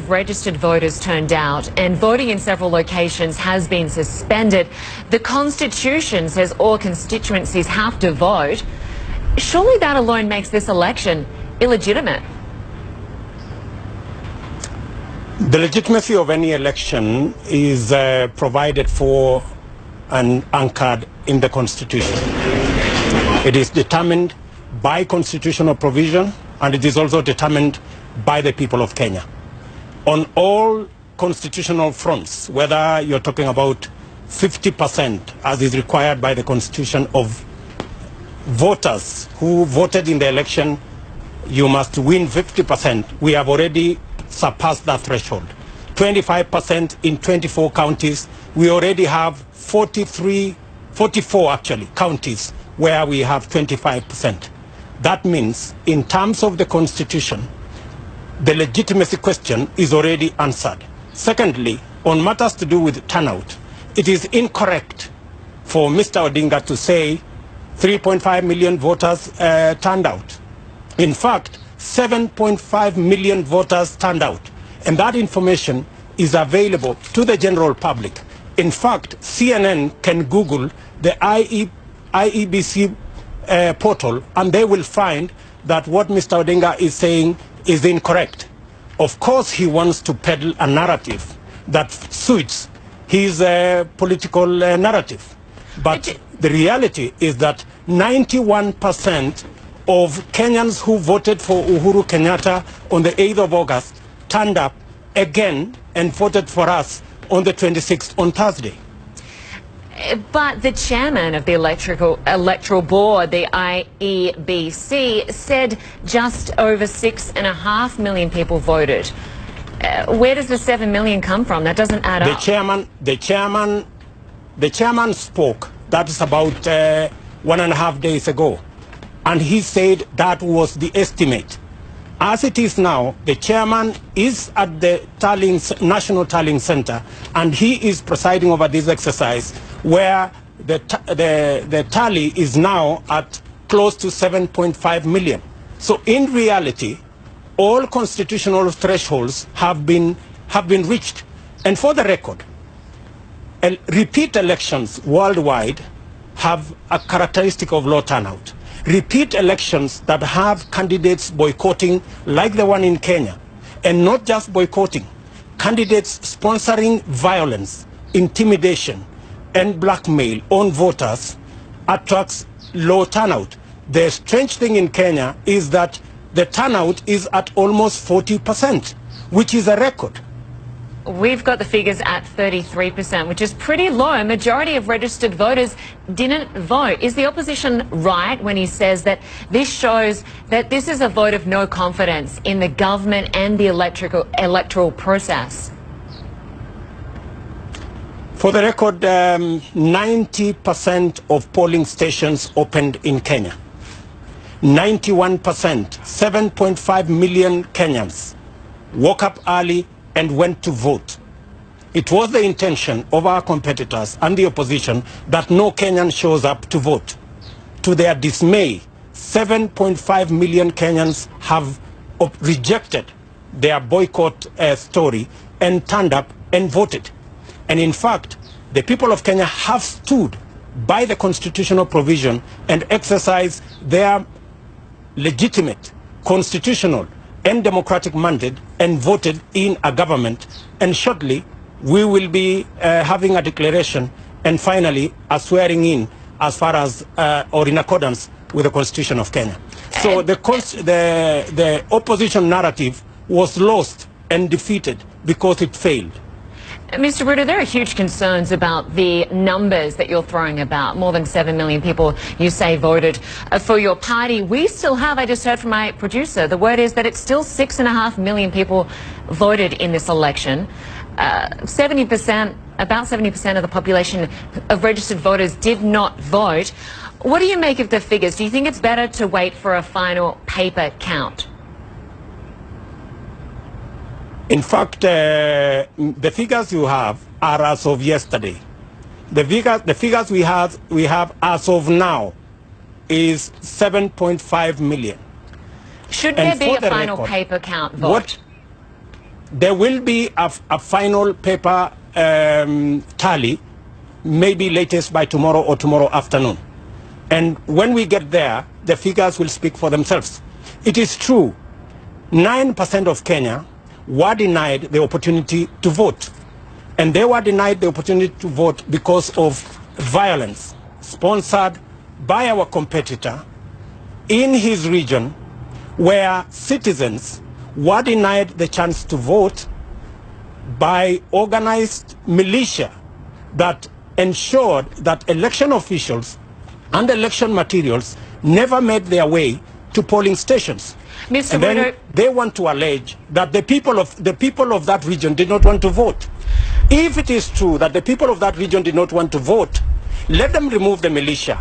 of registered voters turned out and voting in several locations has been suspended. The Constitution says all constituencies have to vote. Surely that alone makes this election illegitimate. The legitimacy of any election is provided for and anchored in the Constitution. It is determined by constitutional provision, and it is also determined by the people of Kenya. On all constitutional fronts, whether you're talking about 50%, as is required by the Constitution, of voters who voted in the election, you must win 50%. We have already surpassed that threshold. 25% in 24 counties. We already have 44 actually counties where we have 25%. That means, in terms of the Constitution, the legitimacy question is already answered. Secondly, on matters to do with turnout, it is incorrect for Mr. Odinga to say 3.5 million voters turned out. In fact, 7.5 million voters turned out, and that information is available to the general public. In fact, CNN can Google the IEBC portal, and they will find that what Mr. Odinga is saying is incorrect. Of course, he wants to peddle a narrative that suits his political narrative. But the reality is that 91% of Kenyans who voted for Uhuru Kenyatta on the 8th of August turned up again and voted for us on the 26th, on Thursday. But the chairman of the electoral board, the IEBC, said just over 6.5 million people voted. Where does the 7 million come from? That doesn't add up. The chairman spoke. That's about 1.5 days ago, and he said that was the estimate. As it is now, the chairman is at the National Tallying Center, and he is presiding over this exercise, where the tally is now at close to 7.5 million. So in reality, all constitutional thresholds have been reached. And for the record, repeat elections worldwide have a characteristic of low turnout. Repeat elections that have candidates boycotting, like the one in Kenya, and not just boycotting, candidates sponsoring violence, intimidation, and blackmail on voters, attracts low turnout. The strange thing in Kenya is that the turnout is at almost 40%, which is a record. We've got the figures at 33%, which is pretty low. A majority of registered voters didn't vote. Is the opposition right when he says that this shows that this is a vote of no confidence in the government and the electoral process? For the record, 90% of polling stations opened in Kenya. 91%, 7.5 million Kenyans woke up early and went to vote. It was the intention of our competitors and the opposition that no Kenyan shows up to vote. To their dismay, 7.5 million Kenyans have rejected their boycott story and turned up and voted. And in fact, the people of Kenya have stood by the constitutional provision and exercised their legitimate, constitutional, and democratic mandate and voted in a government. And shortly, we will be having a declaration and finally a swearing in as far as or in accordance with the Constitution of Kenya. So the opposition narrative was lost and defeated because it failed. Mr. Ruto, there are huge concerns about the numbers that you're throwing about. More than 7 million people, you say, voted for your party. We still have, I just heard from my producer, the word is that it's still 6.5 million people voted in this election. 70%, about 70% of the population of registered voters did not vote. What do you make of the figures? Do you think it's better to wait for a final paper count? In fact, the figures you have are as of yesterday. The figures we have as of now is 7.5 million. Should there be a final paper count vote? there will be a final paper tally, maybe latest by tomorrow or tomorrow afternoon. And when we get there, the figures will speak for themselves. It is true, 9% of Kenya were denied the opportunity to vote. And they were denied the opportunity to vote because of violence sponsored by our competitor in his region, where citizens were denied the chance to vote by organized militia that ensured that election officials and election materials never made their way to polling stations. Mr. And then they want to allege that the people of that region did not want to vote. If it is true that the people of that region did not want to vote, let them remove the militia.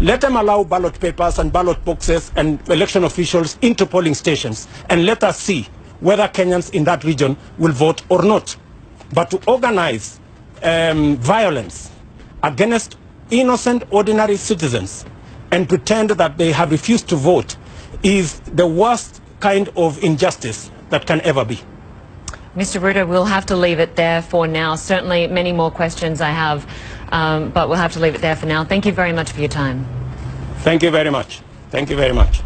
Let them allow ballot papers and ballot boxes and election officials into polling stations, and let us see whether Kenyans in that region will vote or not. But to organize violence against innocent, ordinary citizens and pretend that they have refused to vote is the worst kind of injustice that can ever be. Mr. Ruto, we'll have to leave it there for now. Certainly many more questions I have, but we'll have to leave it there for now. Thank you very much for your time. Thank you very much. Thank you very much.